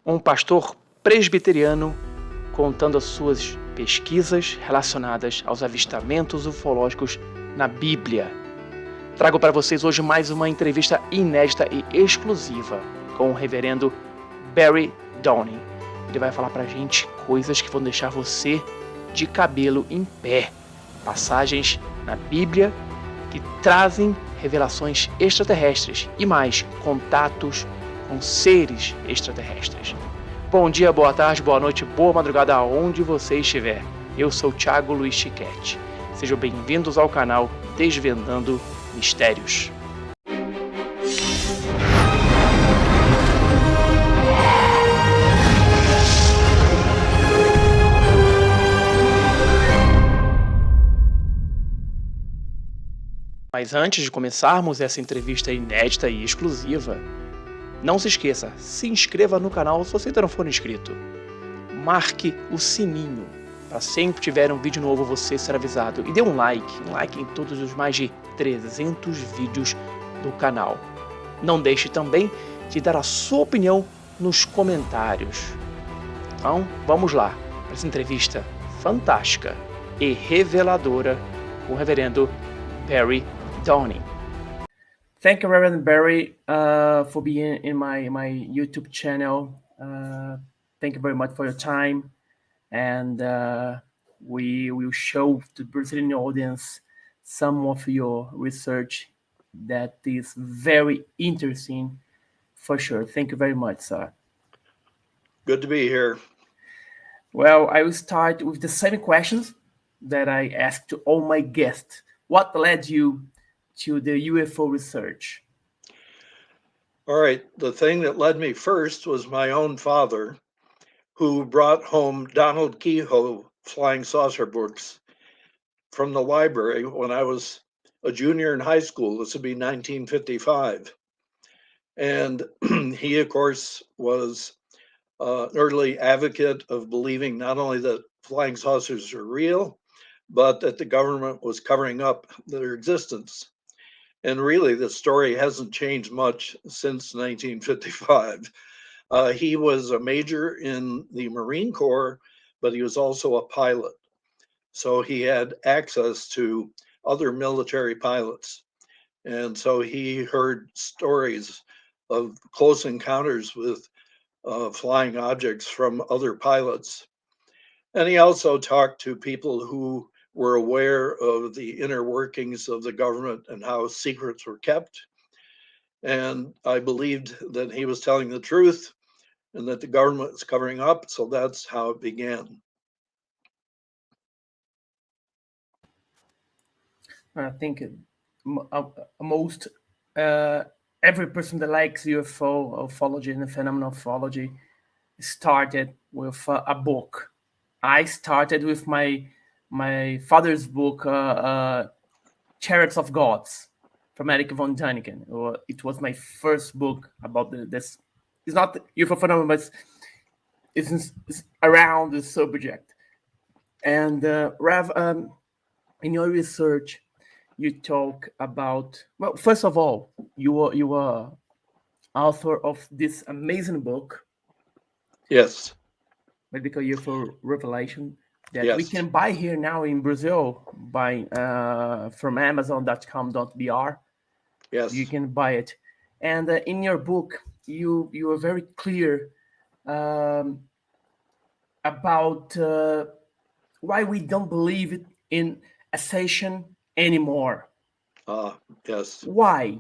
um pastor presbiteriano contando as suas pesquisas relacionadas aos avistamentos ufológicos na Bíblia. Trago para vocês hoje mais uma entrevista inédita e exclusiva com o reverendo Barry Downing. Ele vai falar para a gente coisas que vão deixar você de cabelo em pé. Passagens na Bíblia que trazem revelações extraterrestres e mais, contatos com seres extraterrestres. Bom dia, boa tarde, boa noite, boa madrugada aonde você estiver. Eu sou Thiago Luiz Chiquete. Sejam bem-vindos ao canal Desvendando Mistérios. Mas antes de começarmos essa entrevista inédita e exclusiva, não se esqueça, se inscreva no canal se você ainda não for inscrito. Marque o sininho, para sempre que tiver um vídeo novo você ser avisado. E dê um like em todos os mais de 300 vídeos do canal. Não deixe também de dar a sua opinião nos comentários. Então, vamos lá, para essa entrevista fantástica e reveladora com o reverendo Barry Downing. Thank you, Reverend Barry, for being in my YouTube channel. Thank you very much for your time. And we will show to the Brazilian audience some of your research that is very interesting, for sure. Thank you very much, sir. Good to be here. Well, I will start with the same questions that I asked to all my guests. What led you to the UFO research? All right. The thing that led me first was my own father, who brought home Donald Keyhoe flying saucer books from the library when I was a junior in high school. This would be 1955. And he, of course, was an early advocate of believing not only that flying saucers are real, but that the government was covering up their existence. And really, the story hasn't changed much since 1955. He was a major in the Marine Corps, but he was also a pilot. So he had access to other military pilots. And so he heard stories of close encounters with flying objects from other pilots. And he also talked to people who were aware of the inner workings of the government and how secrets were kept. And I believed that he was telling the truth and that the government was covering up. So that's how it began. I think most every person that likes UFO ufology and phenomenology started with a book. I started with my father's book, Chariots of Gods, from Eric von Däniken. It was my first book about this. It's not UFO phenomenon, but it's around the subject. And Rav, in your research, you talk about, well, first of all, you are author of this amazing book. Yes. Biblical UFO Revelation that Yes. we can buy here now in Brazil from Amazon.com.br. Yes. You can buy it. And in your book, you are very clear about why we don't believe in ascension anymore. Yes. Why?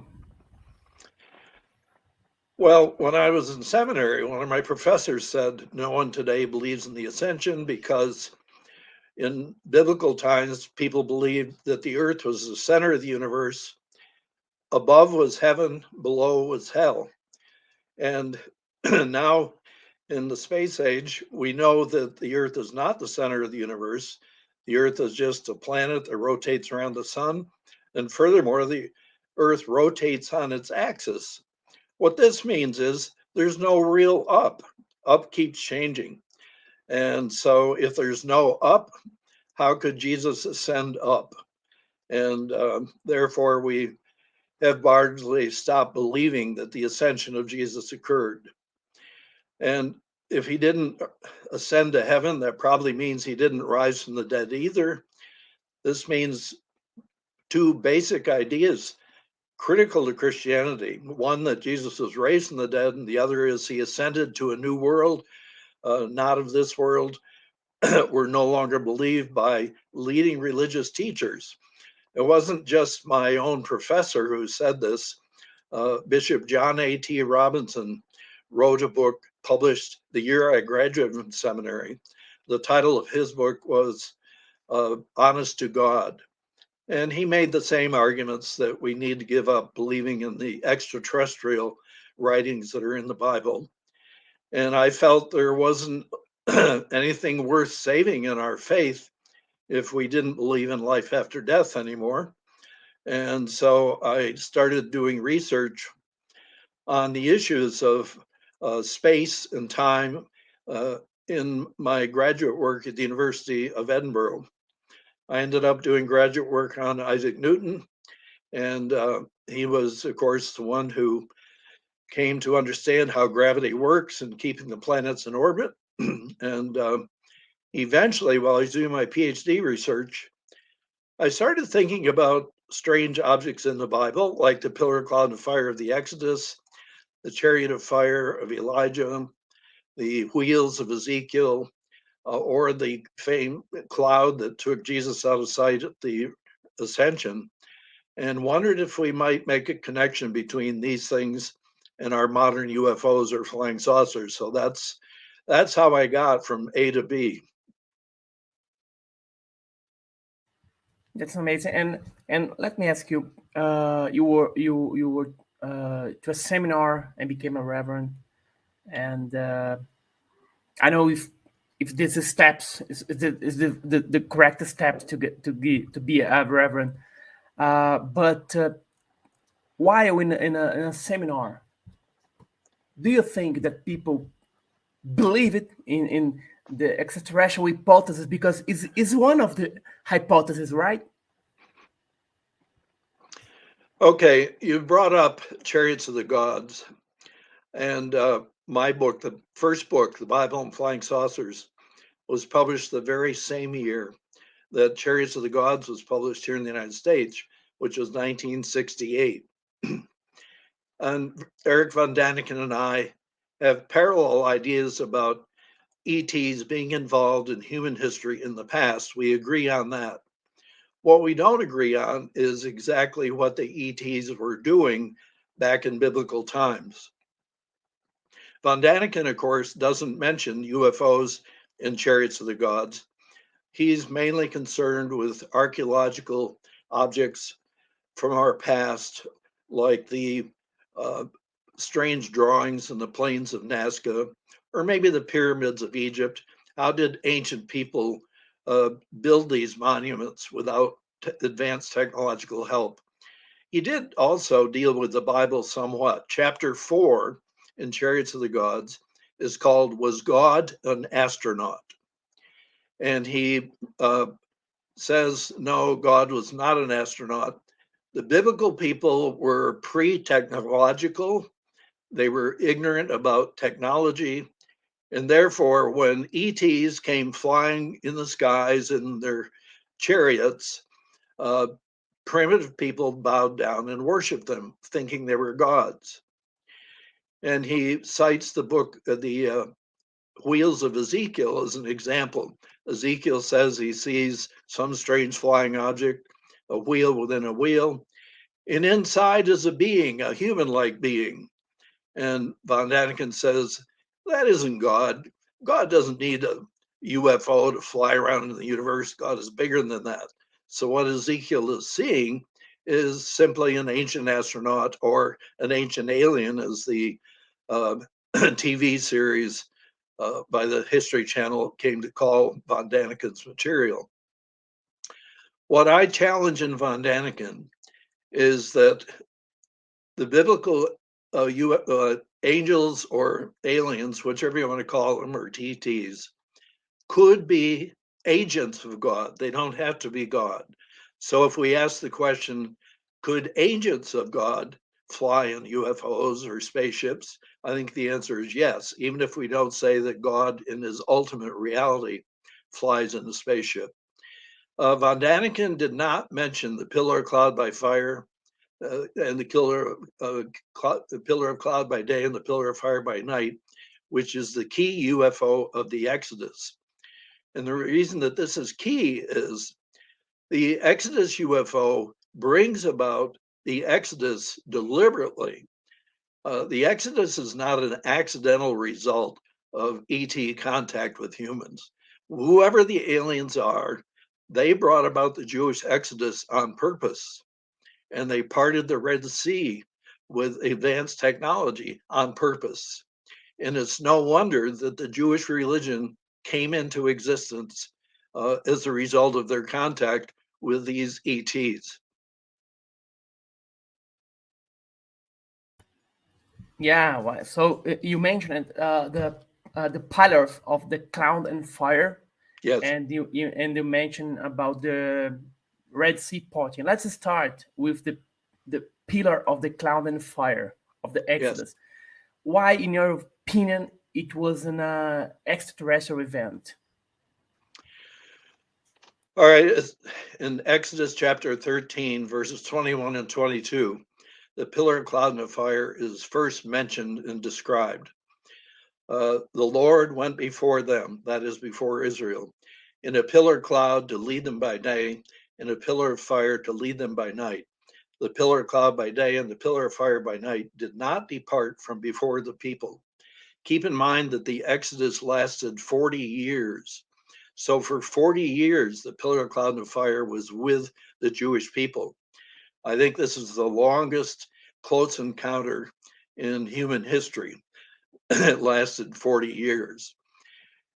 Well, when I was in seminary, one of my professors said, no one today believes in the ascension because in biblical times, people believed that the earth was the center of the universe. Above was heaven, below was hell. And now in the space age, we know that the earth is not the center of the universe. The earth is just a planet that rotates around the sun. And furthermore, the earth rotates on its axis. What this means is there's no real up. Up keeps changing. And so if there's no up, how could Jesus ascend up? And therefore, we have largely stopped believing that the ascension of Jesus occurred. And if he didn't ascend to heaven, that probably means he didn't rise from the dead either. This means two basic ideas critical to Christianity. One, that Jesus was raised from the dead, and the other is he ascended to a new world, not of this world. Were no longer believed by leading religious teachers. It wasn't just my own professor who said this. Bishop John A.T. Robinson wrote a book published the year I graduated from seminary. The title of his book was Honest to God. And he made the same arguments that we need to give up believing in the extraterrestrial writings that are in the Bible. And I felt there wasn't anything worth saving in our faith if we didn't believe in life after death anymore. And so I started doing research on the issues of space and time in my graduate work at the University of Edinburgh. I ended up doing graduate work on Isaac Newton, and he was, of course, the one who came to understand how gravity works and keeping the planets in orbit. And eventually, while I was doing my PhD research, I started thinking about strange objects in the Bible, like the pillar of cloud and fire of the Exodus, the chariot of fire of Elijah, the wheels of Ezekiel, or the famed cloud that took Jesus out of sight at the ascension, and wondered if we might make a connection between these things and our modern UFOs or flying saucers. So that's how I got from A to B. That's amazing. And let me ask you, you were to a seminar and became a reverend, and I know if this is steps is the correct steps to get to be a reverend, but while in a seminar, do you think that people believe it in the extraterrestrial hypothesis, because is one of the hypotheses, right? Okay, you brought up Chariots of the Gods, and my book, the first book, The Bible and Flying Saucers, was published the very same year that Chariots of the Gods was published here in the United States, which was 1968. And Eric von Daniken and I have parallel ideas about ETs being involved in human history in the past. We agree on that. What we don't agree on is exactly what the ETs were doing back in biblical times. Von Daniken, of course, doesn't mention UFOs in Chariots of the Gods. He's mainly concerned with archaeological objects from our past, like the strange drawings in the plains of Nazca, or maybe the pyramids of Egypt. How did ancient people build these monuments without advanced technological help? He did also deal with the Bible somewhat. Chapter 4 in Chariots of the Gods is called Was God an Astronaut? And he says, no, God was not an astronaut. The biblical people were pre-technological. They were ignorant about technology. And therefore, when ETs came flying in the skies in their chariots, primitive people bowed down and worshiped them, thinking they were gods. And he cites the book, the wheels of Ezekiel, as an example. Ezekiel says he sees some strange flying object, a wheel within a wheel, and inside is a being, a human-like being. And von Daniken says, that isn't God. God doesn't need a UFO to fly around in the universe. God is bigger than that. So what Ezekiel is seeing is simply an ancient astronaut or an ancient alien, as the TV series by the History Channel came to call von Daniken's material. What I challenge in von Daniken is that the biblical angels or aliens, whichever you want to call them, or TTs, could be agents of God. They don't have to be God. So if we ask the question, could agents of God fly in UFOs or spaceships? I think the answer is yes, even if we don't say that God in his ultimate reality flies in a spaceship. Von Daniken did not mention the pillar of cloud by fire and the pillar of cloud by day and the pillar of fire by night, which is the key UFO of the Exodus. And the reason that this is key is the Exodus UFO brings about the Exodus deliberately. The Exodus is not an accidental result of ET contact with humans. Whoever the aliens are, they brought about the Jewish Exodus on purpose, and they parted the Red Sea with advanced technology on purpose. And it's no wonder that the Jewish religion came into existence as a result of their contact with these ETs. Yeah, well, so you mentioned the pillar of the cloud and fire. Yes. And you mentioned about the Red Sea parting. Let's start with the pillar of the cloud and fire of the Exodus. Yes. Why, in your opinion, it was an extraterrestrial event? All right, in Exodus chapter 13, verses 21 and 22, the pillar of cloud and of fire is first mentioned and described. The Lord went before them, that is, before Israel, in a pillar of cloud to lead them by day, and a pillar of fire to lead them by night. The pillar of cloud by day and the pillar of fire by night did not depart from before the people. Keep in mind that the Exodus lasted 40 years. So for 40 years, the pillar of cloud and fire was with the Jewish people. I think this is the longest close encounter in human history. It lasted 40 years.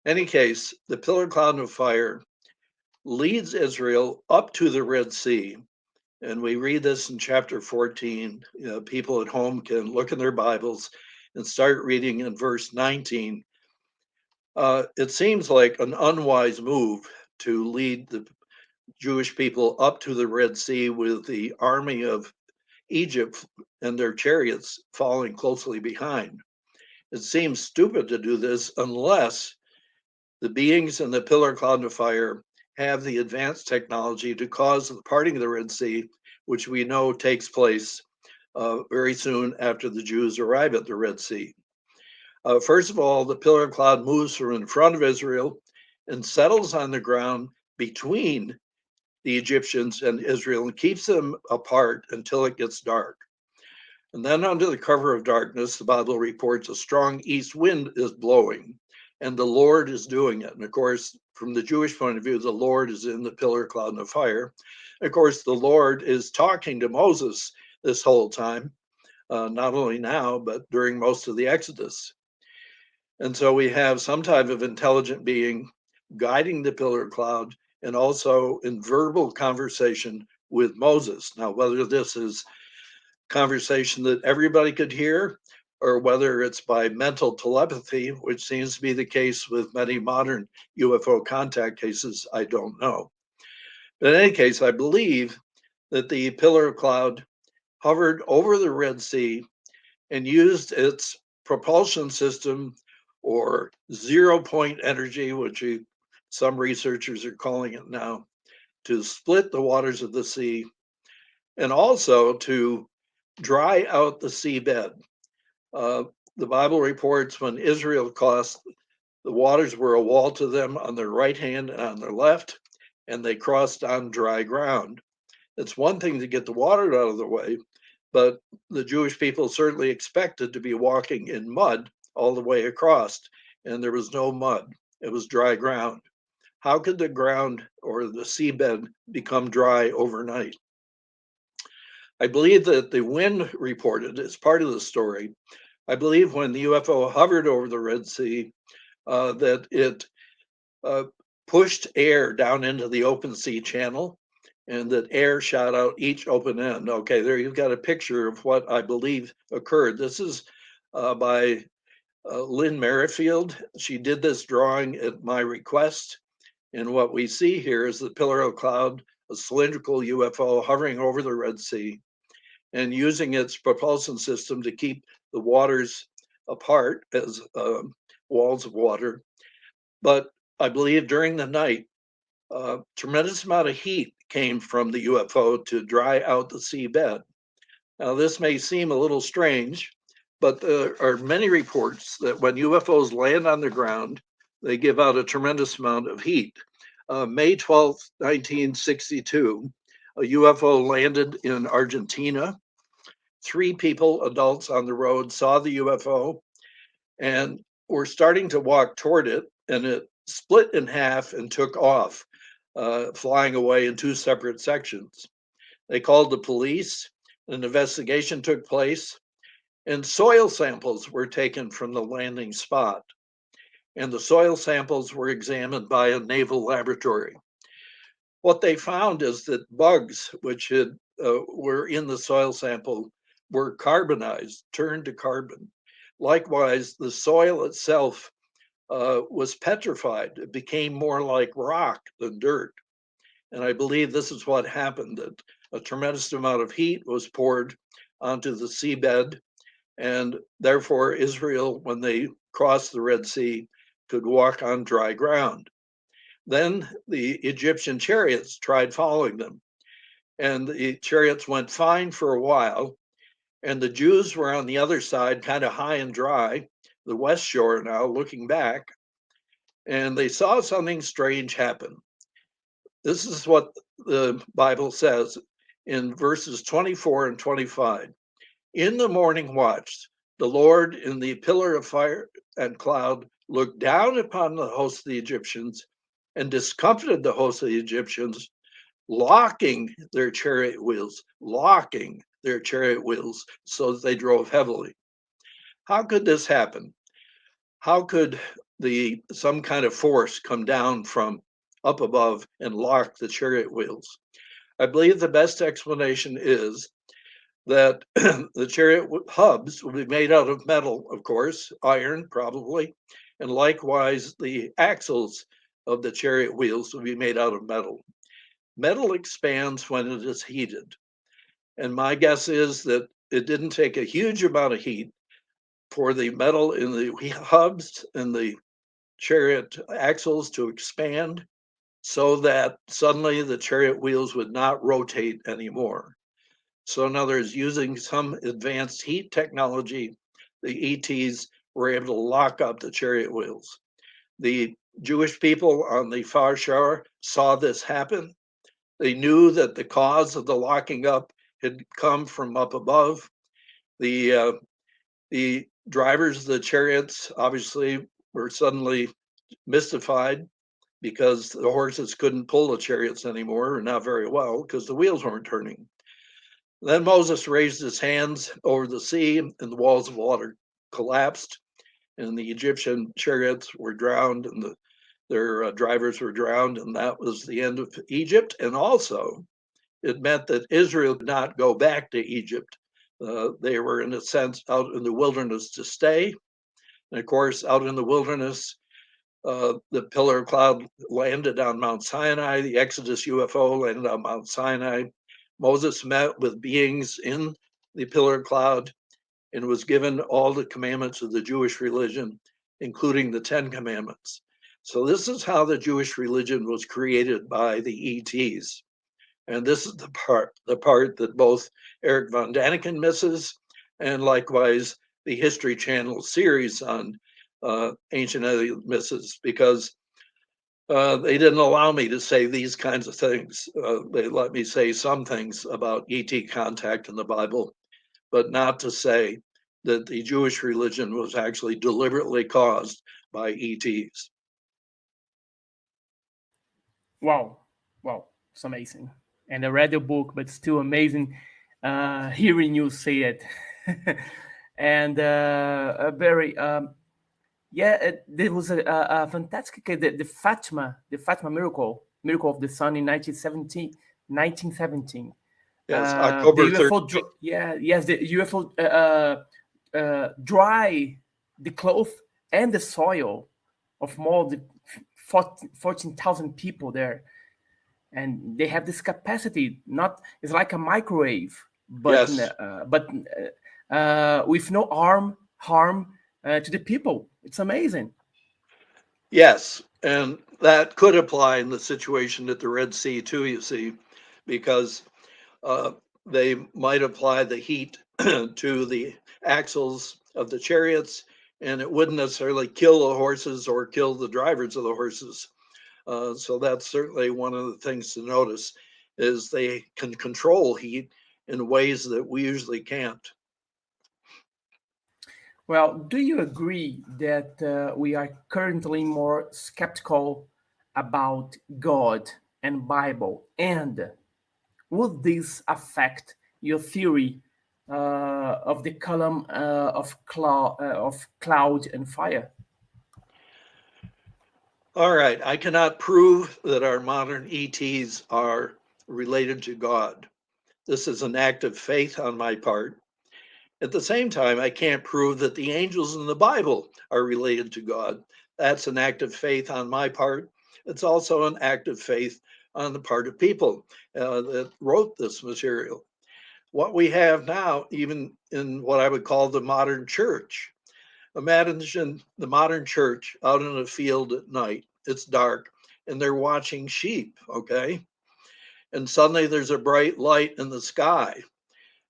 In any case, the pillar of cloud and fire leads Israel up to the Red Sea. And we read this in chapter 14. People at home can look in their Bibles and start reading in verse 19. It seems like an unwise move to lead the Jewish people up to the Red Sea with the army of Egypt and their chariots following closely behind. It seems stupid to do this unless the beings in the pillar, cloud, and fire have the advanced technology to cause the parting of the Red Sea, which we know takes place very soon after the Jews arrive at the Red Sea. First of all, the pillar of cloud moves from in front of Israel and settles on the ground between the Egyptians and Israel and keeps them apart until it gets dark. And then under the cover of darkness, the Bible reports a strong east wind is blowing, and the Lord is doing it. And of course, from the Jewish point of view, the Lord is in the pillar, cloud, and fire. And of course, the Lord is talking to Moses this whole time, not only now, but during most of the Exodus. And so we have some type of intelligent being guiding the pillar of cloud and also in verbal conversation with Moses. Now, whether this is conversation that everybody could hear or whether it's by mental telepathy, which seems to be the case with many modern UFO contact cases, I don't know. But in any case, I believe that the pillar of cloud hovered over the Red Sea and used its propulsion system or 0-point energy, which some researchers are calling it now, to split the waters of the sea and also to dry out the seabed. The Bible reports when Israel crossed, the waters were a wall to them on their right hand and on their left, and they crossed on dry ground. It's one thing to get the water out of the way, but the Jewish people certainly expected to be walking in mud all the way across, and there was no mud. It was dry ground. How could the ground or the seabed become dry overnight? I believe that the wind reported is part of the story. I believe when the UFO hovered over the Red Sea, that it pushed air down into the open sea channel, and that air shot out each open end. Okay, there you've got a picture of what I believe occurred. This is by Lynn Merrifield. She did this drawing at my request. And what we see here is the pillar of cloud, a cylindrical UFO hovering over the Red Sea. and using its propulsion system to keep the waters apart as walls of water. But I believe during the night, a tremendous amount of heat came from the UFO to dry out the seabed. Now, this may seem a little strange, but there are many reports that when UFOs land on the ground, they give out a tremendous amount of heat. May 12, 1962, a UFO landed in Argentina. 3 people, adults on the road, saw the UFO and were starting to walk toward it, and it split in half and took off, flying away in 2 separate sections. They called the police. An investigation took place, and soil samples were taken from the landing spot. And the soil samples were examined by a naval laboratory. What they found is that bugs, which were in the soil sample, were carbonized, turned to carbon. Likewise, the soil itself was petrified. It became more like rock than dirt. And I believe this is what happened, that a tremendous amount of heat was poured onto the seabed, and therefore Israel, when they crossed the Red Sea, could walk on dry ground. Then the Egyptian chariots tried following them, and the chariots went fine for a while, and the Jews were on the other side, kind of high and dry, the west shore now, looking back, and they saw something strange happen. This is what the Bible says in verses 24 and 25. In the morning watch, the Lord in the pillar of fire and cloud looked down upon the host of the Egyptians and discomfited the host of the Egyptians, locking their chariot wheels so that they drove heavily. How could this happen? How could some kind of force come down from up above and lock the chariot wheels? I believe the best explanation is that the chariot hubs will be made out of metal, of course, iron probably, and likewise the axles of the chariot wheels will be made out of metal. Metal expands when it is heated. And my guess is that it didn't take a huge amount of heat for the metal in the hubs and the chariot axles to expand so that suddenly the chariot wheels would not rotate anymore. So in other words, using some advanced heat technology, the ETs were able to lock up the chariot wheels. The Jewish people on the far shore saw this happen. They knew that the cause of the locking up had come from up above. The drivers of the chariots obviously were suddenly mystified because the horses couldn't pull the chariots anymore, or not very well, because the wheels weren't turning. Then Moses raised his hands over the sea, and the walls of water collapsed, and the Egyptian chariots were drowned, and their drivers were drowned, and that was the end of Egypt. And also, it meant that Israel could not go back to Egypt. They were, in a sense, out in the wilderness to stay. And of course, out in the wilderness, the pillar of cloud landed on Mount Sinai. The Exodus UFO landed on Mount Sinai. Moses met with beings in the pillar of cloud and was given all the commandments of the Jewish religion, including the 10 commandments. So this is how the Jewish religion was created by the ETs. And this is the part that both Eric von Daniken misses, and likewise the History Channel series on ancient aliens misses, because they didn't allow me to say these kinds of things. They let me say some things about ET contact in the Bible, but not to say that the Jewish religion was actually deliberately caused by ETs. Wow, it's amazing. And I read the book, but still amazing hearing you say it. And a very there was a fantastic the Fatima miracle of the sun in 1917. Yes, October the UFO, 13th. the UFO dry the cloth and the soil of more than 14,000 people there, and they have this capacity. It's like a microwave. but Yes. with no harm to the people. It's amazing. Yes, and that could apply in the situation at the Red Sea too, you see, because uh, they might apply the heat to the axles of the chariots, and it wouldn't necessarily kill the horses or kill the drivers of the horses. So that's certainly one of the things to notice is they can control heat in ways that we usually can't. Well, do you agree that we are currently more skeptical about God and Bible? And would this affect your theory of the column of cloud and fire? All right, I cannot prove that our modern ETs are related to God. This is an act of faith on my part. At the same time, I can't prove that the angels in the Bible are related to God. That's an act of faith on my part. It's also an act of faith on the part of people that wrote this material. What we have now, even in what I would call the modern church, imagine the modern church out in a field at night. It's dark and they're watching sheep, okay? And suddenly there's a bright light in the sky.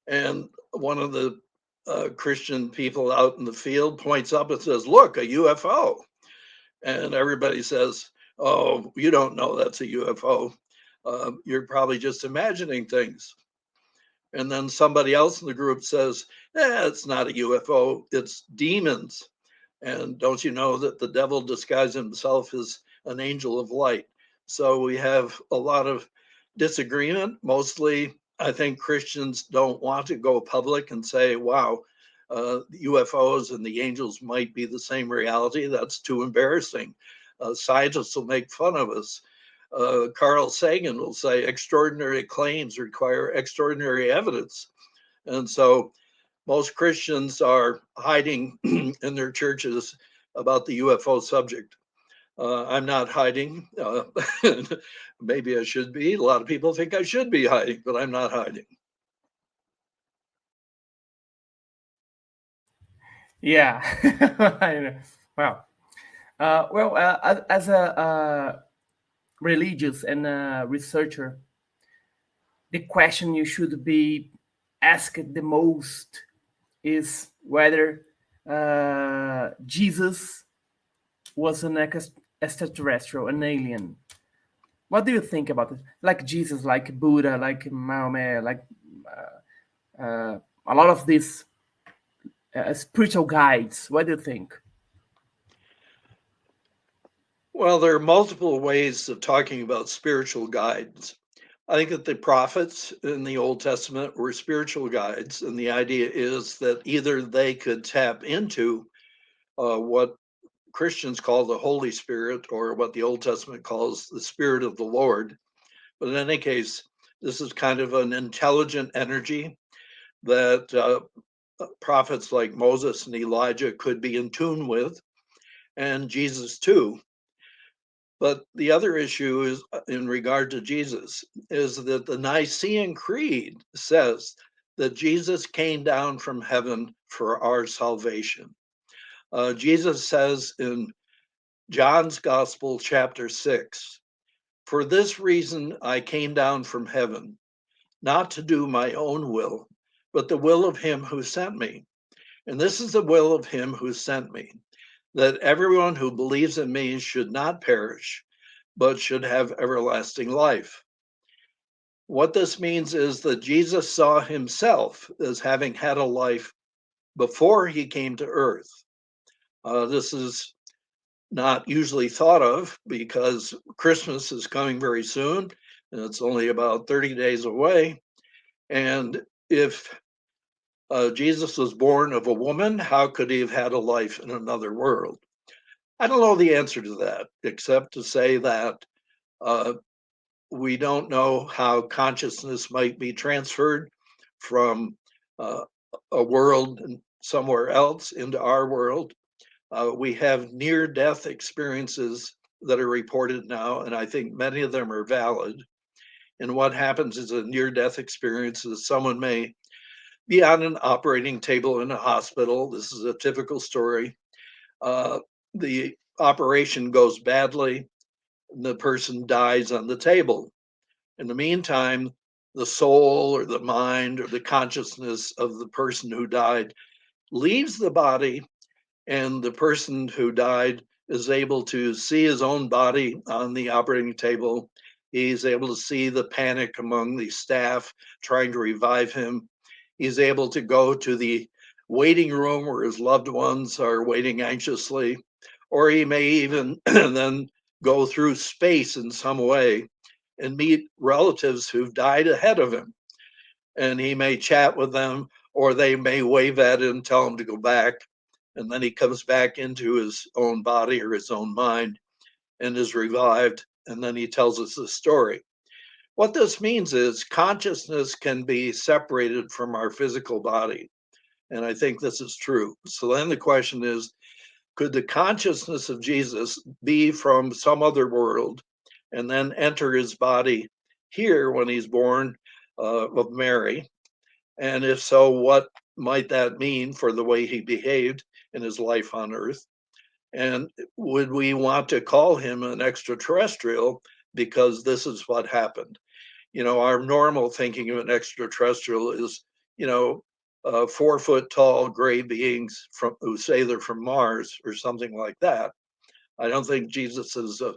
And one of the Christian people out in the field points up and says, "Look, a UFO." And everybody says, "Oh, you don't know that's a UFO. You're probably just imagining things." And then somebody else in the group says, "It's not a UFO, it's demons. And don't you know that the devil disguised himself as an angel of light?" So we have a lot of disagreement. Mostly, I think Christians don't want to go public and say, wow, UFOs and the angels might be the same reality. That's too embarrassing. Scientists will make fun of us. Carl Sagan will say extraordinary claims require extraordinary evidence. And so most Christians are hiding in their churches about the UFO subject. I'm not hiding. Maybe I should be. A lot of people think I should be hiding, but I'm not hiding. Yeah. I know. Wow. As a religious and researcher, the question you should be asked the most is whether Jesus was an extraterrestrial, an alien. What do you think about it? Like Jesus, like Buddha, like Mahomet, like a lot of these spiritual guides. What do you think? Well, there are multiple ways of talking about spiritual guides. I think that the prophets in the Old Testament were spiritual guides, and the idea is that either they could tap into what Christians call the Holy Spirit, or what the Old Testament calls the Spirit of the Lord. But in any case, this is kind of an intelligent energy that prophets like Moses and Elijah could be in tune with, and Jesus too. But the other issue is in regard to Jesus is that the Nicene Creed says that Jesus came down from heaven for our salvation. Jesus says in John's Gospel, chapter 6, "For this reason I came down from heaven, not to do my own will, but the will of him who sent me. And this is the will of him who sent me, that everyone who believes in me should not perish, but should have everlasting life." What this means is that Jesus saw himself as having had a life before he came to earth. This is not usually thought of because Christmas is coming very soon, and it's only about 30 days away. And if Jesus was born of a woman, how could he have had a life in another world? I don't know the answer to that, except to say that we don't know how consciousness might be transferred from uh, a world somewhere else into our world. We have near-death experiences that are reported now, and I think many of them are valid. And what happens is a near-death experience is someone may be on an operating table in a hospital. This is a typical story. The operation goes badly, and the person dies on the table. In the meantime, the soul or the mind or the consciousness of the person who died leaves the body, and the person who died is able to see his own body on the operating table. He's able to see the panic among the staff trying to revive him. He's able to go to the waiting room where his loved ones are waiting anxiously, or he may even then go through space in some way and meet relatives who've died ahead of him. And he may chat with them, or they may wave at him, tell him to go back. And then he comes back into his own body or his own mind and is revived. And then he tells us the story. What this means is consciousness can be separated from our physical body. And I think this is true. So then the question is, could the consciousness of Jesus be from some other world and then enter his body here when he's born of Mary? And if so, what might that mean for the way he behaved in his life on earth? And would we want to call him an extraterrestrial because this is what happened? Our normal thinking of an extraterrestrial is, 4-foot tall gray beings who say they're from Mars or something like that. I don't think Jesus is a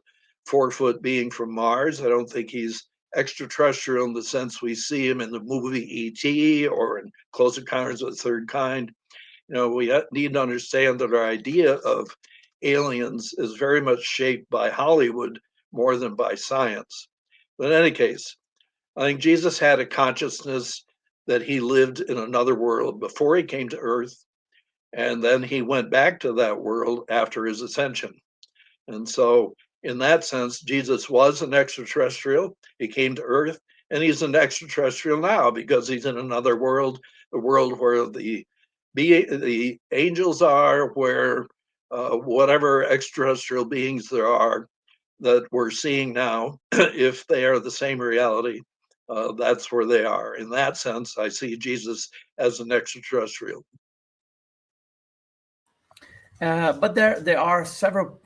4-foot being from Mars. I don't think he's extraterrestrial in the sense we see him in the movie E.T. or in Close Encounters of the Third Kind. We need to understand that our idea of aliens is very much shaped by Hollywood more than by science. But in any case, I think Jesus had a consciousness that he lived in another world before he came to earth, and then he went back to that world after his ascension. And so in that sense, Jesus was an extraterrestrial. He came to earth, and he's an extraterrestrial now because he's in another world, the world where the angels are, where whatever extraterrestrial beings there are that we're seeing now, if they are the same reality, that's where they are. In that sense, I see Jesus as an extraterrestrial. But there are several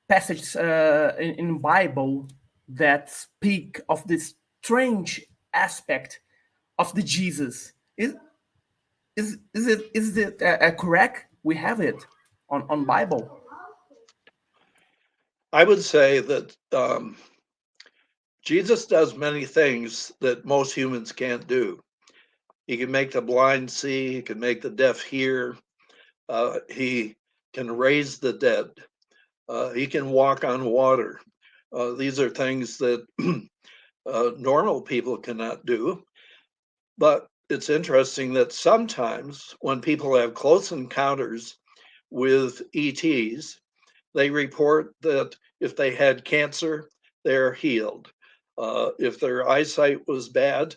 passages in Bible that speak of this strange aspect of the Jesus. Is it correct? We have it on Bible. I would say that Jesus does many things that most humans can't do. He can make the blind see. He can make the deaf hear. He can raise the dead. He can walk on water. These are things that normal people cannot do. But it's interesting that sometimes when people have close encounters with ETs, they report that if they had cancer, they're healed. If their eyesight was bad,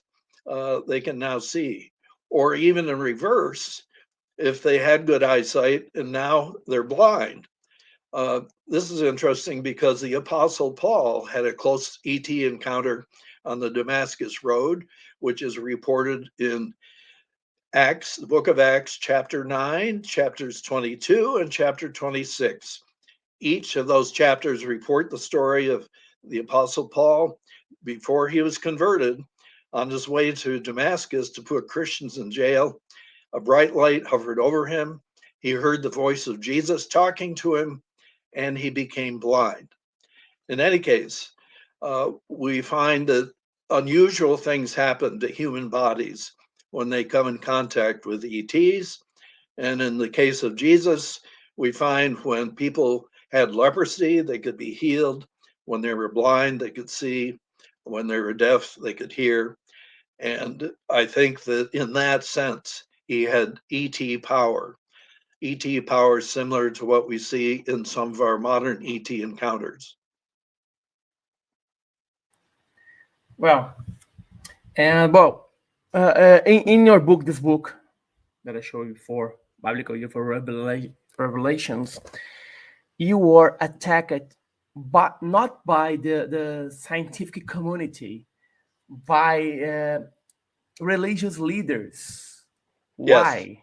they can now see. Or even in reverse, if they had good eyesight and now they're blind. This is interesting because the Apostle Paul had a close ET encounter on the Damascus Road, which is reported in Acts, the book of Acts, chapter 9, chapters 22, and chapter 26. Each of those chapters report the story of the Apostle Paul before he was converted on his way to Damascus to put Christians in jail. A bright light hovered over him. He heard the voice of Jesus talking to him, and he became blind. In any case, we find that unusual things happen to human bodies when they come in contact with ETs. And in the case of Jesus, we find when people had leprosy, they could be healed. When they were blind, they could see. When they were deaf, they could hear. And I think that in that sense, he had ET power. ET power similar to what we see in some of our modern ET encounters. Well, in your book, this book that I showed you before, Biblical UFO Revelations, you were attacked, but not by the scientific community, by religious leaders Why?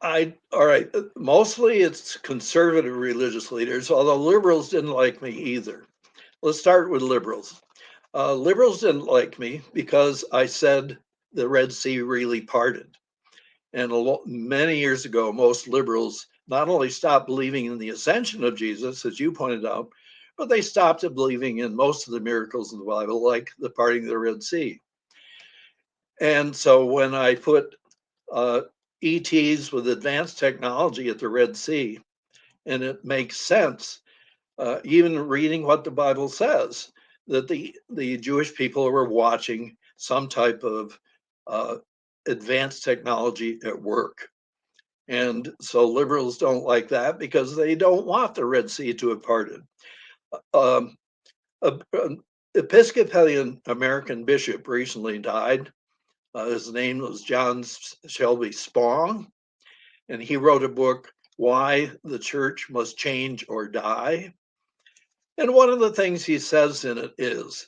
All right. Mostly it's conservative religious leaders, although liberals didn't like me either. Let's start with liberals. Liberals didn't like me because I said the Red Sea really parted. And many years ago, most liberals not only stopped believing in the ascension of Jesus, as you pointed out, but they stopped believing in most of the miracles in the Bible, like the parting of the Red Sea. And so when I put ETs with advanced technology at the Red Sea, and it makes sense, even reading what the Bible says, that the Jewish people were watching some type of advanced technology at work. And so liberals don't like that because they don't want the Red Sea to have parted. An Episcopalian American bishop recently died. His name was John Shelby Spong, and he wrote a book, Why the Church Must Change or Die. And one of the things he says in it is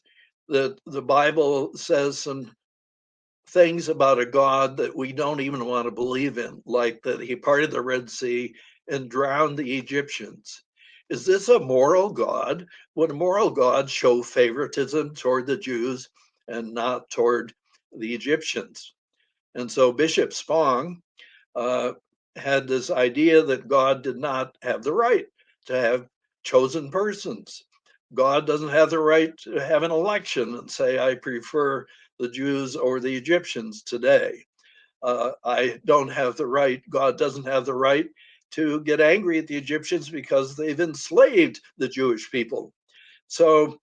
that the Bible says some things about a God that we don't even want to believe in, like that he parted the Red Sea and drowned the Egyptians. Is this a moral God? Would a moral God show favoritism toward the Jews and not toward the Egyptians? And so Bishop Spong had this idea that God did not have the right to have chosen persons. God doesn't have the right to have an election and say, I prefer the Jews over the Egyptians today. I don't have the right, God doesn't have the right to get angry at the Egyptians because they've enslaved the Jewish people. So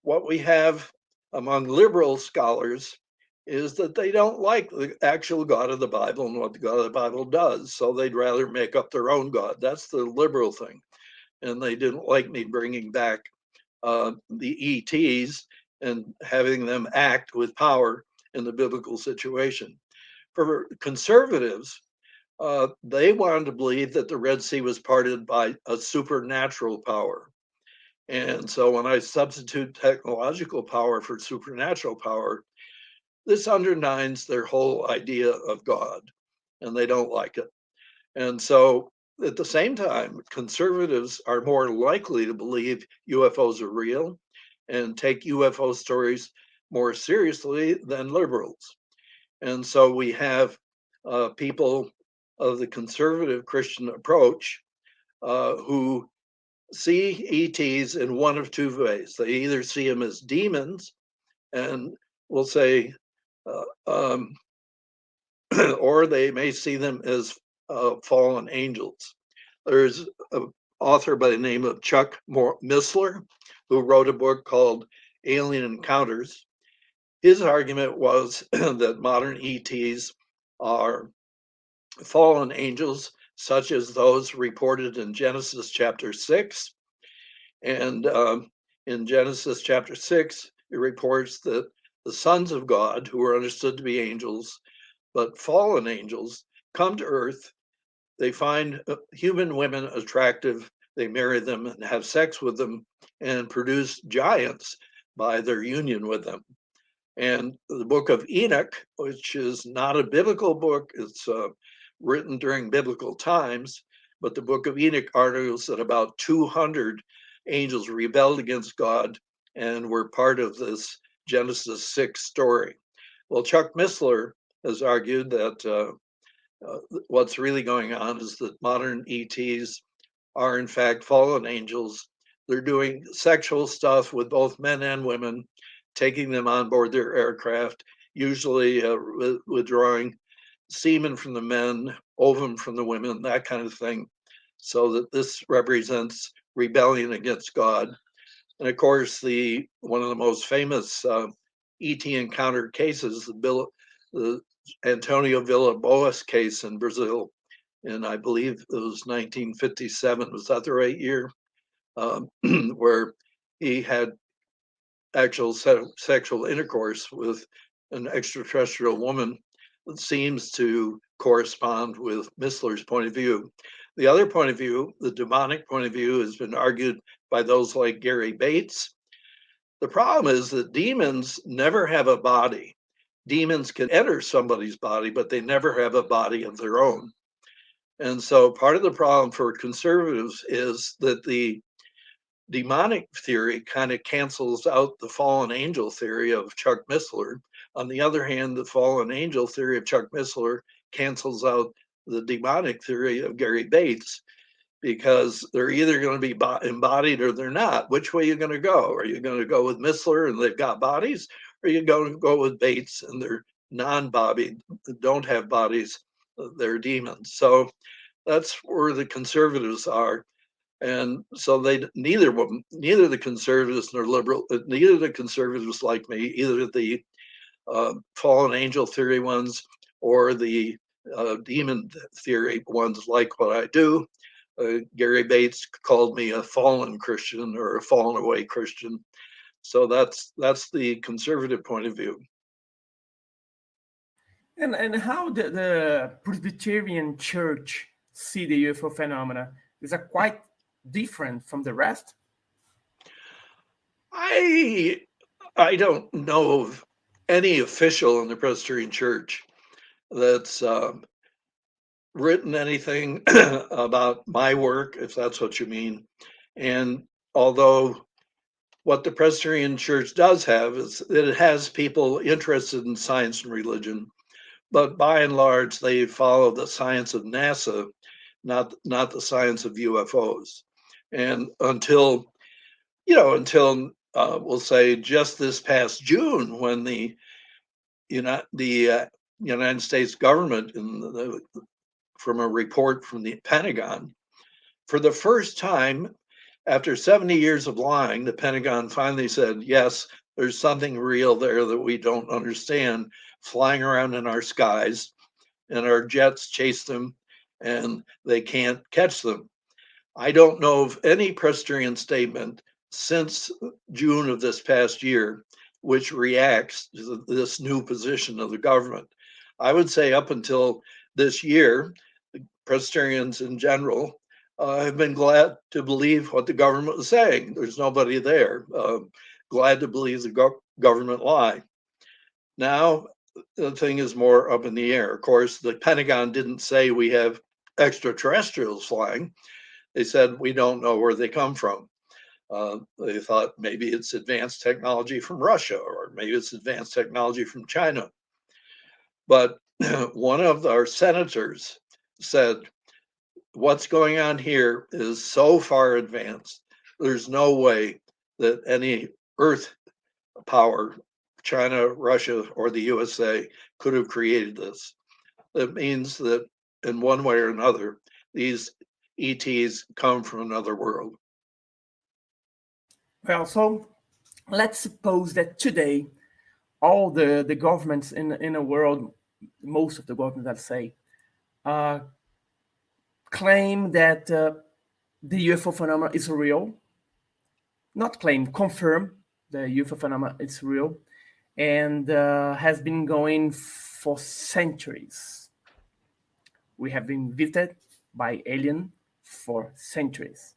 what we have among liberal scholars is that they don't like the actual God of the Bible and what the God of the Bible does. So they'd rather make up their own God. That's the liberal thing. And they didn't like me bringing back the ETs and having them act with power in the biblical situation. For conservatives, they wanted to believe that the Red Sea was parted by a supernatural power. And so when I substitute technological power for supernatural power, this undermines their whole idea of God, and they don't like it. And so at the same time, conservatives are more likely to believe UFOs are real and take UFO stories more seriously than liberals. And so we have people of the conservative Christian approach who see ETs in one of two ways. They either see them as demons, and we'll say, or they may see them as fallen angels. There's an author by the name of Chuck Missler who wrote a book called Alien Encounters. His argument was that modern ETs are fallen angels, such as those reported in Genesis chapter 6. And in Genesis chapter 6, it reports that the sons of God, who are understood to be angels, but fallen angels, come to earth. They find human women attractive. They marry them and have sex with them and produce giants by their union with them. And the book of Enoch, which is not a biblical book, it's written during biblical times, but the book of Enoch argues that about 200 angels rebelled against God and were part of this Genesis 6 story. Well, Chuck Missler has argued that what's really going on is that modern ETs are in fact fallen angels. They're doing sexual stuff with both men and women, taking them on board their aircraft, usually withdrawing semen from the men, ovum from the women, that kind of thing, so that this represents rebellion against God. And of course, one of the most famous ET encounter cases, the Antonio Villa-Boas case in Brazil, and I believe it was 1957. Was that the right year? Where he had actual sexual intercourse with an extraterrestrial woman that seems to correspond with Missler's point of view. The other point of view, the demonic point of view, has been argued by those like Gary Bates. The problem is that demons never have a body. demons can enter somebody's body, but they never have a body of their own. And so part of the problem for conservatives is that the demonic theory kind of cancels out the fallen angel theory of Chuck Missler. On the other hand, the fallen angel theory of Chuck Missler cancels out the demonic theory of Gary Bates, because they're either going to be embodied or they're not. Which way are you going to go? Are you going to go with Missler and they've got bodies? Or are you going to go with Bates and they're non-bodied, don't have bodies, they're demons? So that's where the conservatives are. And so neither the conservatives nor liberal, neither the conservatives like me, either the fallen angel theory ones or the demon theory ones like what I do. Gary Bates called me a fallen Christian or a fallen away Christian. So that's the conservative point of view. And how the Presbyterian Church see the UFO phenomena? Is that quite different from the rest? I don't know of any official in the Presbyterian Church that's written anything about my work, if that's what you mean. And although what the Presbyterian Church does have is that it has people interested in science and religion, but by and large, they follow the science of NASA, not the science of UFOs. And until we'll say just this past June, when the United States government, from a report from the Pentagon, for the first time after 70 years of lying, the Pentagon finally said, yes, there's something real there that we don't understand, flying around in our skies, and our jets chase them and they can't catch them. I don't know of any Presbyterian statement since June of this past year which reacts to this new position of the government. I would say up until this year, Presbyterians in general have been glad to believe what the government was saying. There's nobody there. Glad to believe the government lie. Now, the thing is more up in the air. Of course, the Pentagon didn't say we have extraterrestrials flying. They said we don't know where they come from. They thought maybe it's advanced technology from Russia, or maybe it's advanced technology from China. But one of our senators said, what's going on here is so far advanced, there's no way that any Earth power, China, Russia, or the USA, could have created this. That means that in one way or another, these ETs come from another world. Well, so let's suppose that today all the governments in the world, most of the governments, let's say, claim that the UFO phenomena is real. Not claim, confirm the UFO phenomena is real, and has been going for centuries. We have been visited by alien for centuries.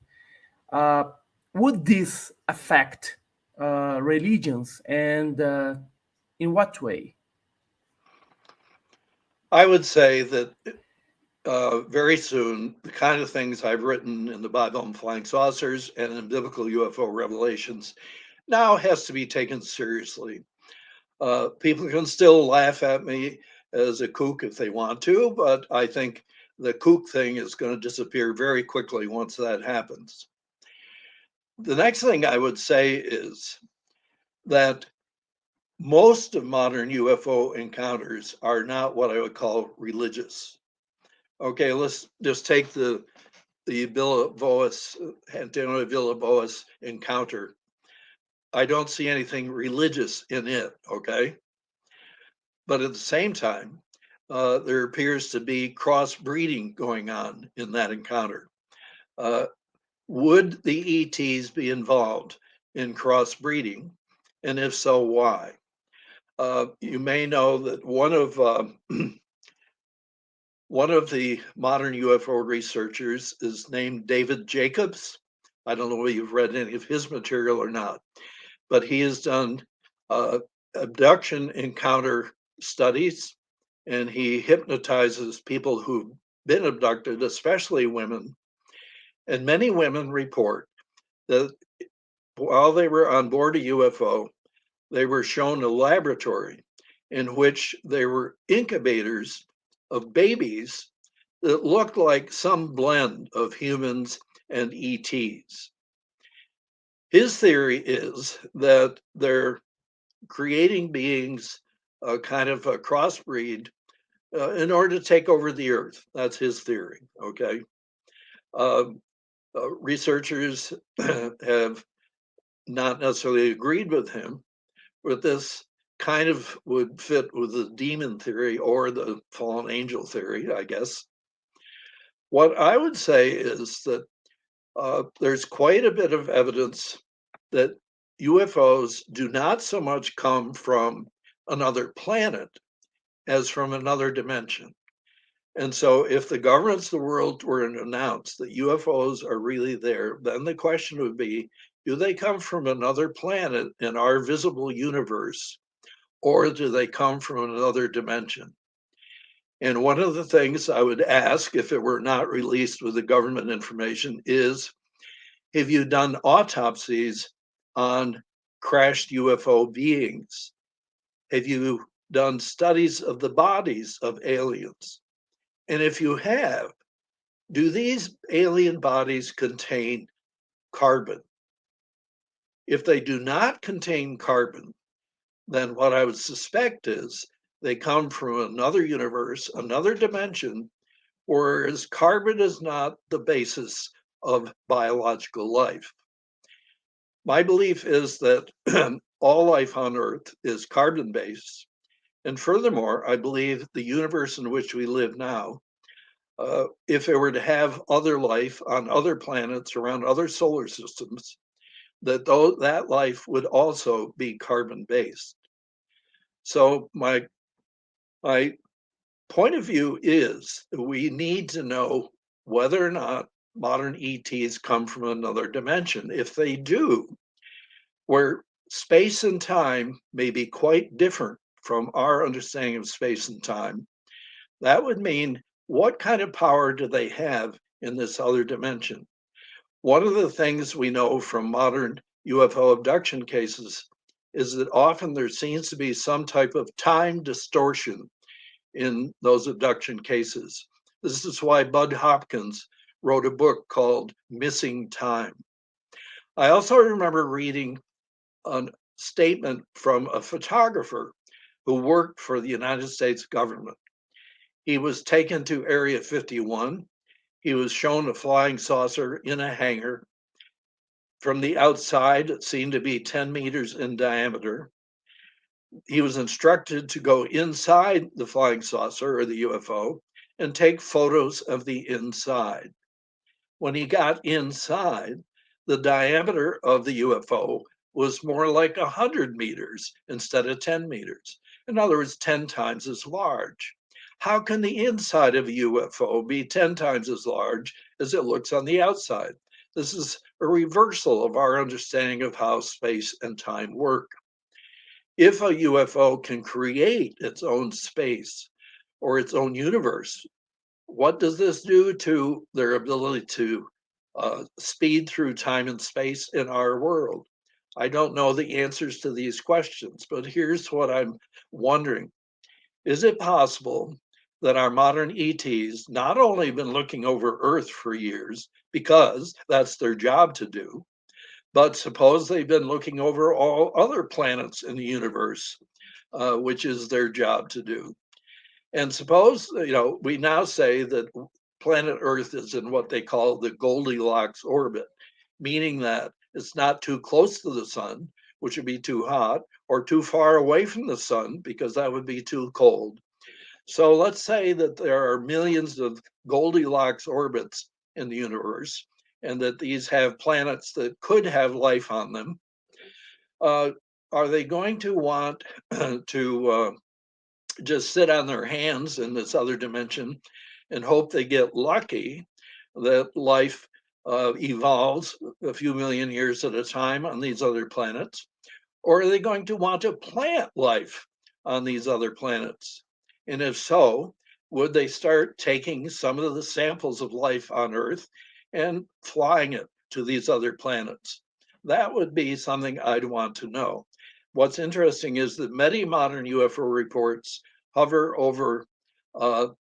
Would this affect religions, and in what way? I would say that very soon, the kind of things I've written in the Bible and Flying Saucers and in Biblical UFO Revelations now has to be taken seriously. People can still laugh at me as a kook if they want to, but I think the kook thing is going to disappear very quickly once that happens. The next thing I would say is that most of modern UFO encounters are not what I would call religious. Okay, let's just take the Antonio Villalobos encounter. I don't see anything religious in it, okay? But at the same time, there appears to be crossbreeding going on in that encounter. Would the ETs be involved in crossbreeding? And if so, why? You may know that one of the modern UFO researchers is named David Jacobs. I don't know whether you've read any of his material or not, but he has done abduction encounter studies, and he hypnotizes people who've been abducted, especially women. And many women report that while they were on board a UFO, they were shown a laboratory in which there were incubators of babies that looked like some blend of humans and ETs. His theory is that they're creating beings, kind of a crossbreed, in order to take over the earth. That's his theory, okay? Researchers have not necessarily agreed with him, but this kind of would fit with the demon theory or the fallen angel theory, I guess. What I would say is that there's quite a bit of evidence that UFOs do not so much come from another planet as from another dimension. And so if the governments of the world were to announce that UFOs are really there, then the question would be, do they come from another planet in our visible universe, or do they come from another dimension? And one of the things I would ask, if it were not released with the government information, is, have you done autopsies on crashed UFO beings? Have you done studies of the bodies of aliens? And if you have, do these alien bodies contain carbon? If they do not contain carbon, then what I would suspect is they come from another universe, another dimension, whereas carbon is not the basis of biological life. My belief is that all life on Earth is carbon-based. And furthermore, I believe the universe in which we live now, if it were to have other life on other planets around other solar systems, that life would also be carbon-based. So my point of view is that we need to know whether or not modern ETs come from another dimension. If they do, where space and time may be quite different from our understanding of space and time, that would mean, what kind of power do they have in this other dimension? One of the things we know from modern UFO abduction cases is that often there seems to be some type of time distortion in those abduction cases. This is why Bud Hopkins wrote a book called Missing Time. I also remember reading a statement from a photographer who worked for the United States government. He was taken to Area 51. He was shown a flying saucer in a hangar. From the outside, it seemed to be 10 meters in diameter. He was instructed to go inside the flying saucer or the UFO and take photos of the inside. When he got inside, the diameter of the UFO was more like 100 meters instead of 10 meters. In other words, 10 times as large. How can the inside of a UFO be 10 times as large as it looks on the outside? This is a reversal of our understanding of how space and time work. If a UFO can create its own space or its own universe, what does this do to their ability to speed through time and space in our world? I don't know the answers to these questions, but here's what I'm wondering. Is it possible that our modern ETs not only have been looking over Earth for years, because that's their job to do, but suppose they've been looking over all other planets in the universe, which is their job to do. And suppose, we now say that planet Earth is in what they call the Goldilocks orbit, meaning that it's not too close to the sun, which would be too hot, or too far away from the sun, because that would be too cold. So let's say that there are millions of Goldilocks orbits in the universe, and that these have planets that could have life on them. Are they going to want to just sit on their hands in this other dimension and hope they get lucky that life evolves a few million years at a time on these other planets? Or are they going to want to plant life on these other planets? And if so, would they start taking some of the samples of life on Earth and flying it to these other planets? That would be something I'd want to know. What's interesting is that many modern UFO reports hover over water,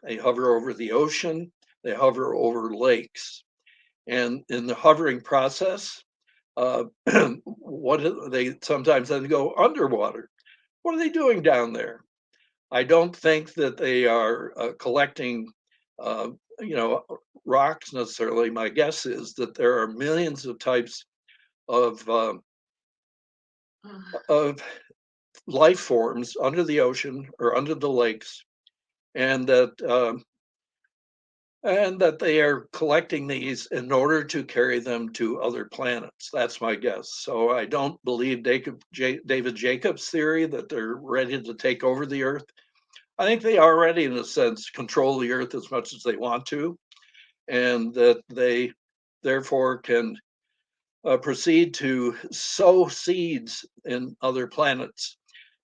they hover over the ocean, they hover over lakes. And in the hovering process, they sometimes then go underwater. What are they doing down there? I don't think that they are collecting, rocks necessarily. My guess is that there are millions of types of life forms under the ocean or under the lakes, and that they are collecting these in order to carry them to other planets. That's my guess. So I don't believe David Jacobs' theory that they're ready to take over the Earth. I think they already, in a sense, control the Earth as much as they want to, and that they therefore can proceed to sow seeds in other planets.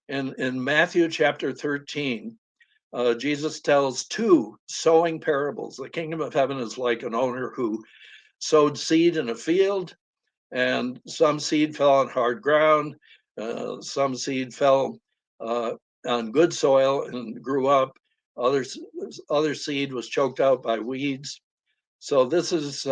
In Matthew chapter 13, Jesus tells two sowing parables. The kingdom of heaven is like an owner who sowed seed in a field, and some seed fell on hard ground, some seed fell on good soil and grew up. Other seed was choked out by weeds. So this is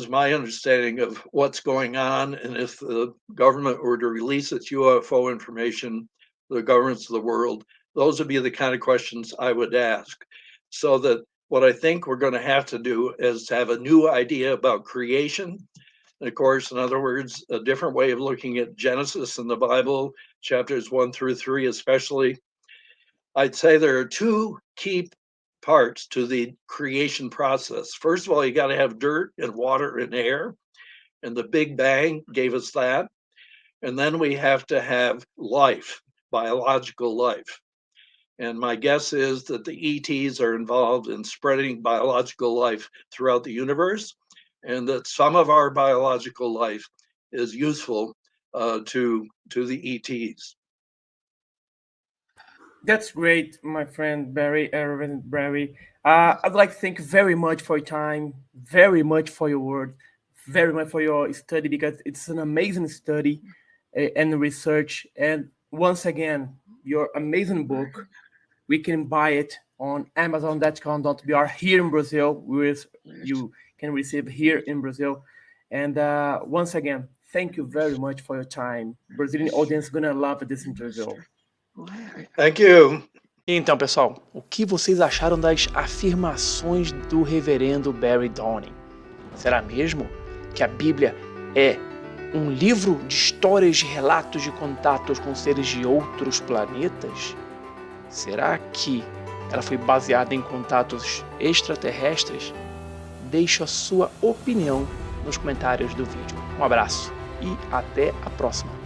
my understanding of what's going on. And if the government were to release its UFO information, the governments of the world, those would be the kind of questions I would ask. So that what I think we're going to have to do is to have a new idea about creation. And of course, in other words, a different way of looking at Genesis in the Bible, chapters 1 through 3 especially. I'd say there are two key parts to the creation process. First of all, you got to have dirt and water and air, and the Big Bang gave us that. And then we have to have life, biological life. And my guess is that the ETs are involved in spreading biological life throughout the universe, and that some of our biological life is useful to the ETs. That's great, my friend Barry, Reverend Barry. I'd like to thank you very much for your time, very much for your word, very much for your study, because it's an amazing study and research. And once again, your amazing book, we can buy it on Amazon.com.br here in Brazil. You can receive here in Brazil. And once again, thank you very much for your time. Brazilian audience is gonna love this interview. Thank you. Então, pessoal, o que vocês acharam das afirmações do reverendo Barry Downing? Será mesmo que a Bíblia é um livro de histórias de relatos de contatos com seres de outros planetas? Será que ela foi baseada em contatos extraterrestres? Deixe a sua opinião nos comentários do vídeo. Um abraço e até a próxima.